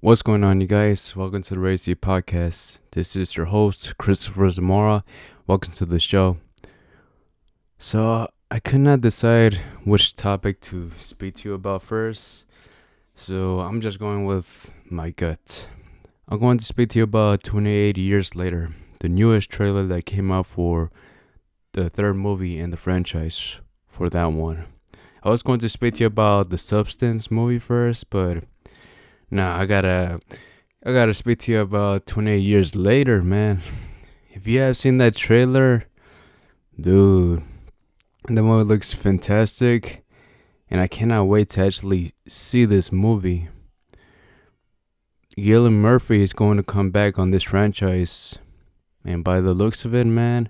What's going on, you guys? Welcome to the Raise You podcast. This is your host, Cristopher Zamora. Welcome to the show. So, I could not decide which topic to speak to you about first. So, I'm just going with my gut. I'm going to speak to you about 28 years later, the newest trailer that came out for the third movie in the franchise for that one. I was going to speak to you about the Substance movie first, but nah, I gotta speak to you about 28 years later, man. If you have seen that trailer, dude, the movie looks fantastic, and I cannot wait to actually see this movie. Gillian Murphy is going to come back on this franchise, and by the looks of it, man,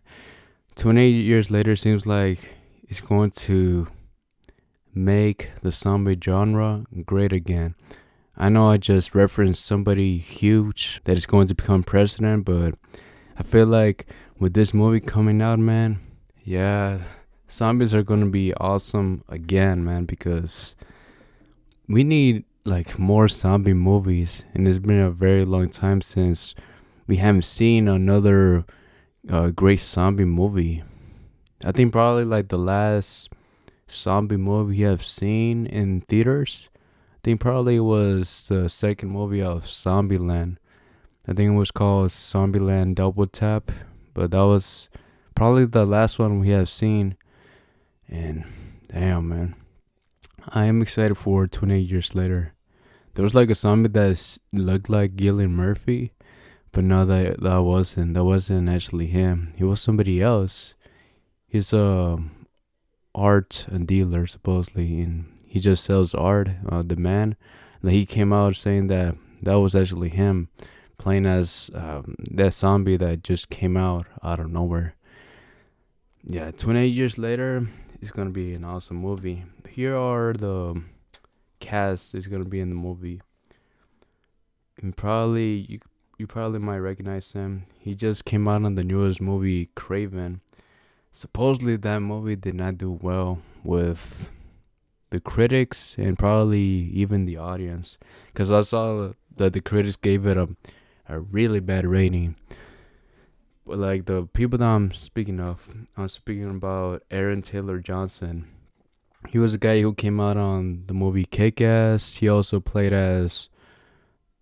28 years later seems like it's going to make the zombie genre great again. I know I just referenced somebody huge that is going to become president, but I feel like with this movie coming out, man, yeah, zombies are going to be awesome again, man, because we need like more zombie movies, and it's been a very long time since we haven't seen another great zombie movie. I think probably like the last zombie movie we have seen in theaters, I think probably was the second movie of Zombieland. I think it was called Zombieland Double Tap, but that was probably the last one we have seen. And damn, man, I am excited for 28 years later. There was like a zombie that looked like Gillian Murphy, but no, that wasn't. That wasn't actually him. He was somebody else. He's a art dealer supposedly, and he just sells art. The man, like, he came out saying that that was actually him playing as that zombie that just came out of nowhere. Yeah, 28 years later, it's gonna be an awesome movie. Here are the cast is gonna be in the movie, and probably you probably might recognize him. He just came out on the newest movie, Craven. Supposedly that movie did not do well with the critics and probably even the audience, because I saw that the critics gave it a really bad rating. But like the people that I'm speaking about Aaron Taylor Johnson. He was the guy who came out on the movie Kick-Ass. He also played as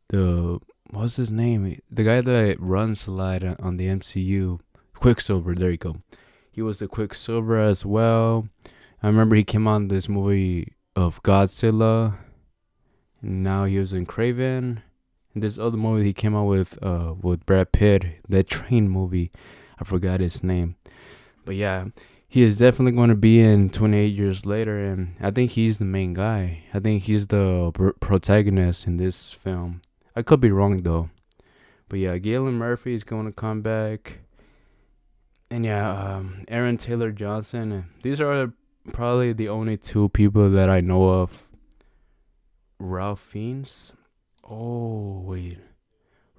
the what's his name? The guy that runs a lot on the MCU. Quicksilver. There you go. He was the Quicksilver as well. I remember he came on this movie of Godzilla. And now he was in Craven. And this other movie he came out with Brad Pitt, that train movie. I forgot his name. But yeah, he is definitely going to be in 28 years later, and I think he's the main guy. I think he's the protagonist in this film. I could be wrong though. But yeah, Galen Murphy is going to come back. And yeah, Aaron Taylor Johnson. These are probably the only two people that I know of. Ralph Fiennes. Oh wait,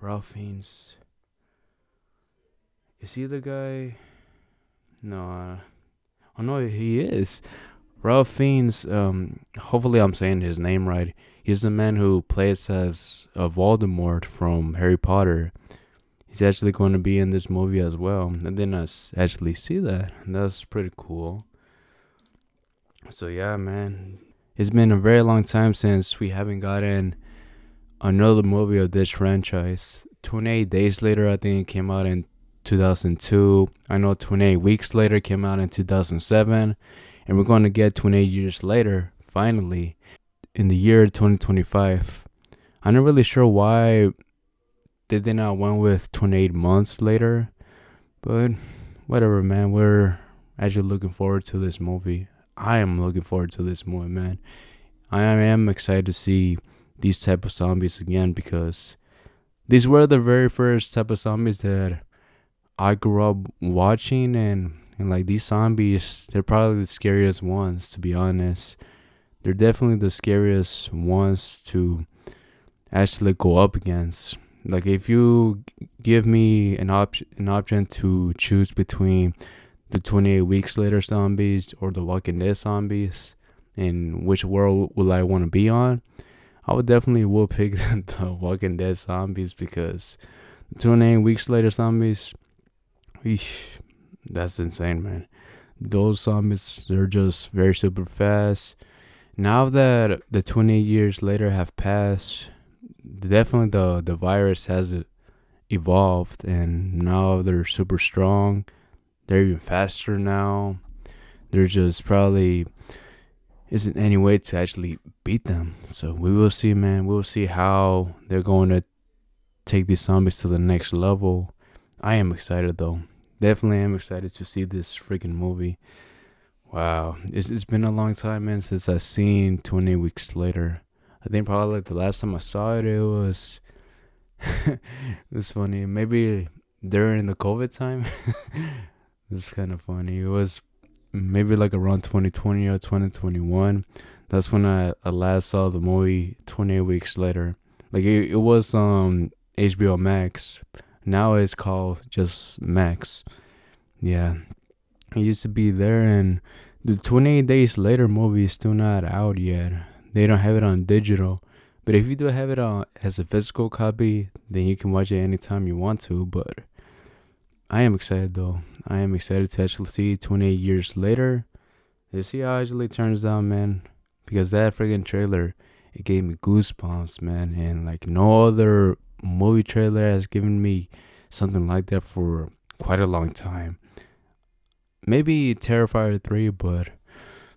Ralph Fiennes. Is he the guy? No. Oh no, he is. Ralph Fiennes. Hopefully I'm saying his name right. He's the man who plays as Voldemort from Harry Potter. He's actually going to be in this movie as well. I didn't actually see that. That's pretty cool. So yeah, man, it's been a very long time since we haven't gotten another movie of this franchise. 28 Days Later, I think it came out in 2002. I know 28 Weeks Later came out in 2007. And we're going to get 28 years later, finally, in the year 2025. I'm not really sure why they did not went with 28 months later. But whatever, man. We're actually looking forward to this movie. I am looking forward to this movie, man. I am excited to see these type of zombies again, because these were the very first type of zombies that I grew up watching, and like these zombies, they're probably the scariest ones, to be honest. They're definitely the scariest ones to actually go up against. Like if you give me an option to choose between the 28 Weeks Later zombies or the Walking Dead zombies, and which world will I want to be on, I would definitely will pick the Walking Dead zombies because 28 weeks later zombies, eesh, that's insane, man. Those zombies, they're just very super fast. Now that the 28 years later have passed, definitely the virus has evolved, and now they're super strong. They're even faster now. There just probably isn't any way to actually beat them. So we will see, man. We'll see how they're going to take these zombies to the next level. I am excited though. Definitely am excited to see this freaking movie. Wow, it's been a long time, man, since I seen 20 Weeks Later. I think probably like the last time I saw it, it was it was funny. Maybe during the COVID time. It's kind of funny. It was maybe like around 2020 or 2021. That's when I last saw the movie 28 Weeks Later. Like it was HBO Max. Now it's called just Max. Yeah. It used to be there, and the 28 Days Later movie is still not out yet. They don't have it on digital. But if you do have it on as a physical copy, then you can watch it anytime you want to. But I am excited though. I am excited to actually see 28 years later. To see how it actually turns out, man. Because that freaking trailer, it gave me goosebumps, man. And like no other movie trailer has given me something like that for quite a long time. Maybe Terrifier 3, but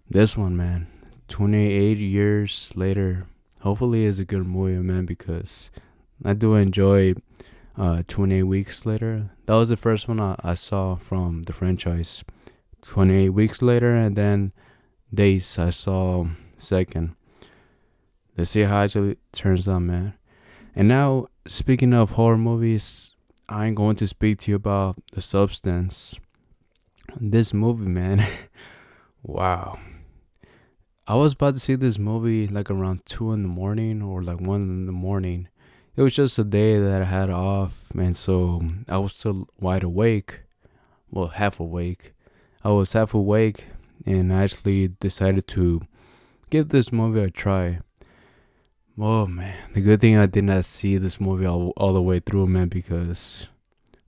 this one, man, 28 years later, hopefully is a good movie, man, because I do enjoy 28 Weeks Later. That was the first one I saw from the franchise. 28 Weeks Later, and then Days I saw second. Let's see how it actually turns out, man. And now, speaking of horror movies, I'm going to speak to you about The Substance. This movie, man, wow. I was about to see this movie like around 2 in the morning or like 1 in the morning. It was just a day that I had off, man, so I was still wide awake. Well, half awake. I was half awake, and I actually decided to give this movie a try. Oh, man, the good thing I did not see this movie all the way through, man, because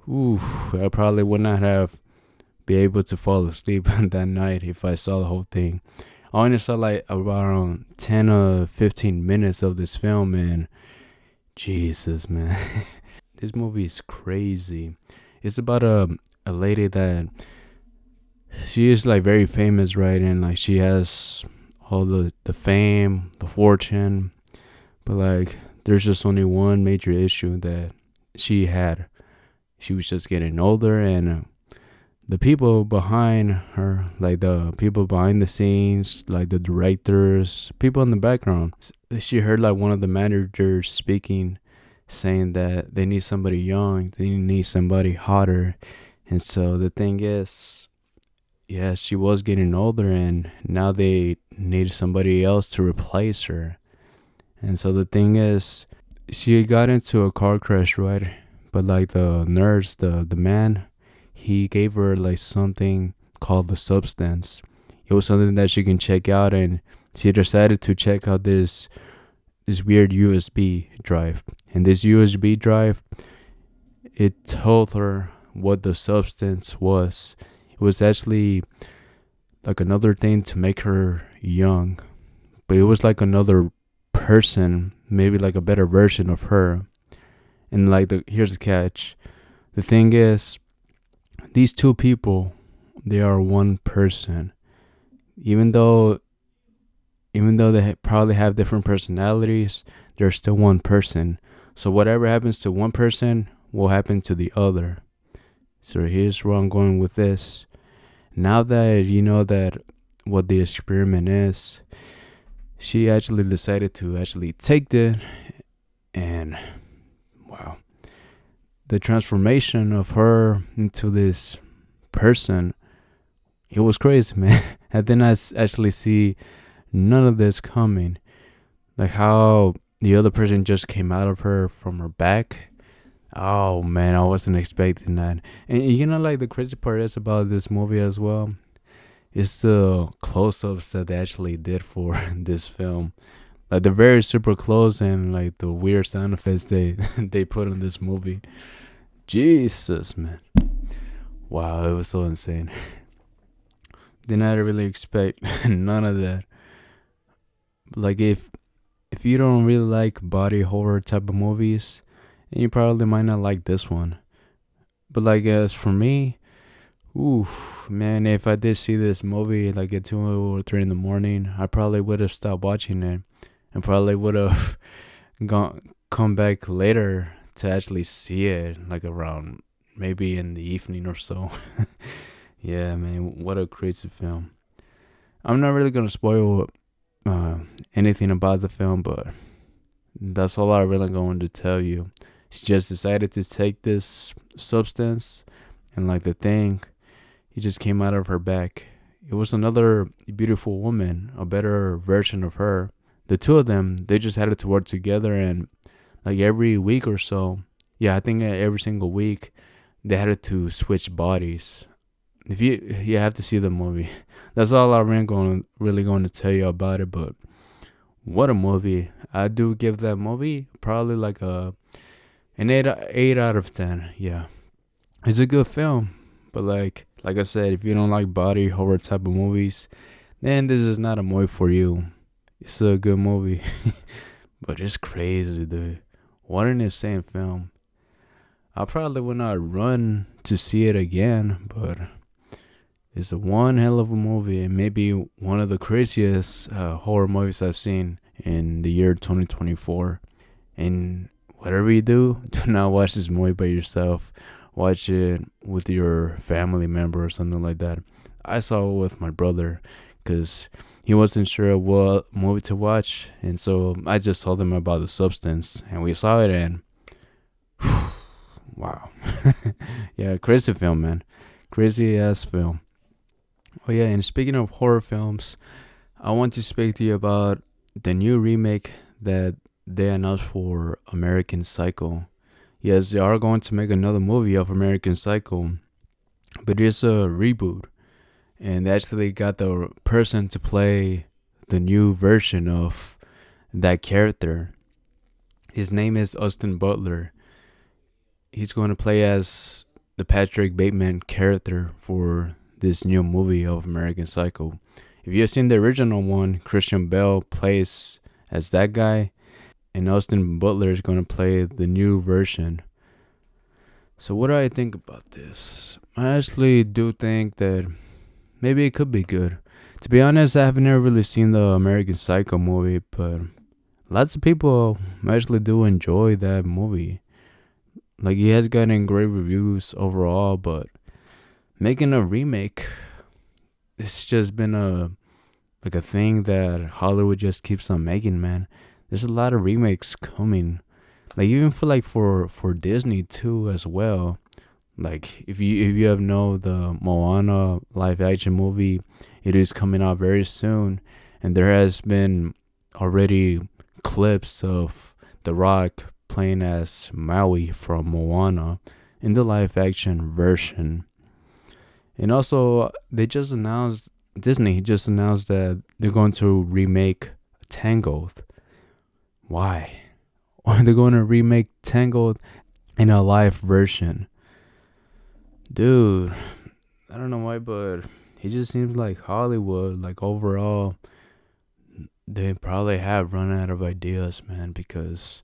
I probably would not have be able to fall asleep that night if I saw the whole thing. I only saw like around 10 or 15 minutes of this film, and Jesus, man. This movie is crazy. It's about a lady that she is like very famous, right? And like she has all the fame, the fortune, but like there's just only one major issue that she had. She was just getting older, and the people behind her, like the people behind the scenes, like the directors, people in the background, she heard like one of the managers speaking, saying that they need somebody young, they need somebody hotter. And so the thing is, yeah, she was getting older, and now they need somebody else to replace her. And so the thing is, she got into a car crash, right? But like the nurse, the man, he gave her like something called The Substance. It was something that she can check out, and she decided to check out this weird USB drive. And this USB drive, it told her what the substance was. It was actually like another thing to make her young, but it was like another person, maybe like a better version of her. And like here's the catch. The thing is, these two people, they are one person. Even though they probably have different personalities, they're still one person. So whatever happens to one person will happen to the other. So here's where I'm going with this. Now that you know that what the experiment is, she actually decided to actually take it, and wow, the transformation of her into this person, it was crazy, man. I did not actually see none of this coming. Like how the other person just came out of her from her back. Oh man, I wasn't expecting that. And you know, like the crazy part is about this movie as well, it's the close-ups that they actually did for this film. Like they're very super close, and like the weird sound effects they they put in this movie. Jesus, man. Wow, it was so insane. Did not really expect none of that. Like if you don't really like body horror type of movies, then you probably might not like this one. But like as for me, ooh, man, if I did see this movie like at 2 or 3 in the morning, I probably would have stopped watching it and probably would have gone come back later to actually see it, like around maybe in the evening or so. Yeah, man, what a crazy film. I'm not really gonna spoil uh, anything about the film, but that's all I really going to tell you. She just decided to take this substance, and like the thing, he just came out of her back. It was another beautiful woman, a better version of her. The two of them, they just had to work together, and like every week or so, yeah, I think every single week, they had to switch bodies. If you have to see the movie. That's all I'm really going to tell you about it. But what a movie! I do give that movie probably like an 8 out of 10. Yeah, it's a good film. But like I said, if you don't like body horror type of movies, then this is not a movie for you. It's a good movie, but it's crazy, dude. What an insane film. I probably would not run to see it again, but it's a one hell of a movie, and maybe one of the craziest horror movies I've seen in the year 2024. And whatever you do, do not watch this movie by yourself. Watch it with your family member or something like that. I saw it with my brother because he wasn't sure what movie to watch, and so I just told him about the substance, and we saw it, and wow. Yeah, crazy film, man. Crazy ass film. Oh yeah, and speaking of horror films, I want to speak to you about the new remake that they announced for American Psycho. Yes, they are going to make another movie of American Psycho, but it's a reboot. And they actually got the person to play the new version of that character. His name is Austin Butler. He's going to play as the Patrick Bateman character for this new movie of American Psycho. If you've seen the original one, Christian Bale plays as that guy, and Austin Butler is going to play the new version. So what do I think about this? I actually do think that maybe it could be good. To be honest, I haven't never really seen the American Psycho movie, but lots of people actually do enjoy that movie. Like, he has gotten great reviews overall, but making a remake, it's just been a thing that Hollywood just keeps on making, man. There's a lot of remakes coming. Like, even for Disney too as well. Like, if you have know the Moana live action movie, it is coming out very soon, and there has been already clips of The Rock playing as Maui from Moana in the live action version. And also, Disney just announced that they're going to remake Tangled. Why? They're going to remake Tangled in a live version. Dude, I don't know why, but it just seems like Hollywood, like overall, they probably have run out of ideas, man, because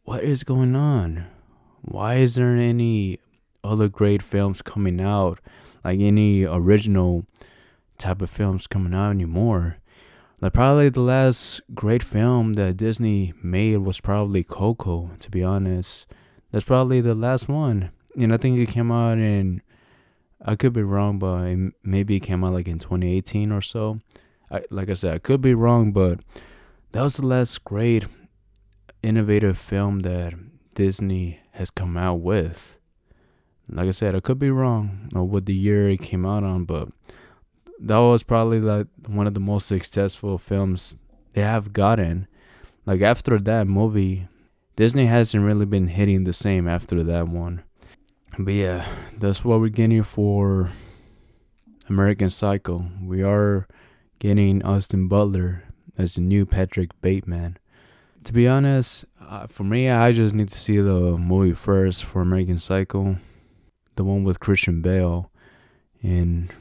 what is going on? Why is there any other great films coming out? Like any original type of films coming out anymore? Like, probably the last great film that Disney made was probably Coco, to be honest. That's probably the last one. And I think it came out in, I could be wrong, but maybe it came out like in 2018 or so. Like I said, I could be wrong, but that was the last great innovative film that Disney has come out with. Like I said, I could be wrong on what the year it came out on, but that was probably like one of the most successful films they have gotten. Like, after that movie, Disney hasn't really been hitting the same after that one. But yeah, that's what we're getting for American Psycho. We are getting Austin Butler as the new Patrick Bateman. To be honest, for me, I just need to see the movie first for American Psycho, the one with Christian Bale. And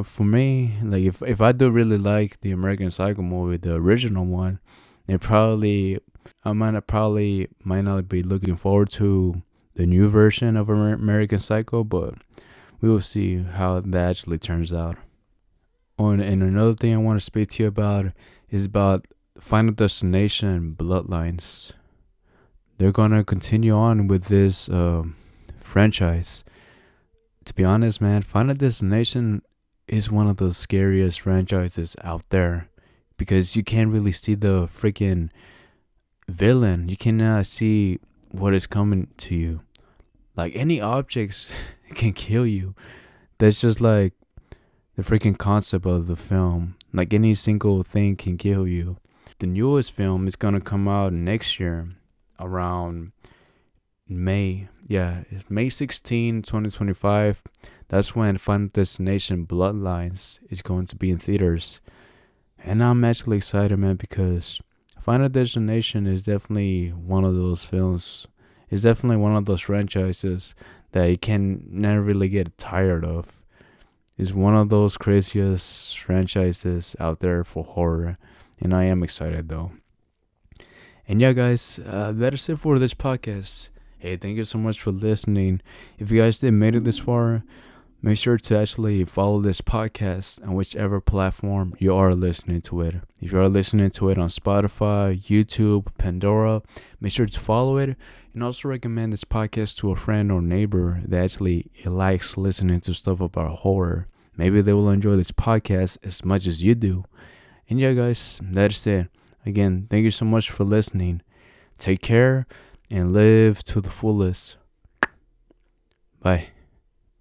for me, like if I do really like the American Psycho movie, the original one, it probably I might not be looking forward to the new version of American Psycho, but we will see how that actually turns out. Oh, and another thing I want to speak to you about is about Final Destination Bloodlines. They're gonna continue on with this franchise. To be honest, man, Final Destination is one of the scariest franchises out there because you can't really see the freaking villain. You cannot see what is coming to you. Like any objects can kill you. That's just like the freaking concept of the film. Like any single thing can kill you. The newest film is gonna come out next year around May. Yeah, it's May 16, 2025. That's when Final Destination Bloodlines is going to be in theaters. And I'm actually excited, man, because Final Destination is definitely one of those films. It's definitely one of those franchises that you can never really get tired of. It's one of those craziest franchises out there for horror. And I am excited, though. And yeah, guys, that is it for this podcast. Hey, thank you so much for listening. If you guys did made it this far, make sure to actually follow this podcast on whichever platform you are listening to it. If you are listening to it on Spotify, YouTube, Pandora, make sure to follow it. And also recommend this podcast to a friend or neighbor that actually likes listening to stuff about horror. Maybe they will enjoy this podcast as much as you do. And yeah, guys, that's it. Again, thank you so much for listening. Take care and live to the fullest. Bye.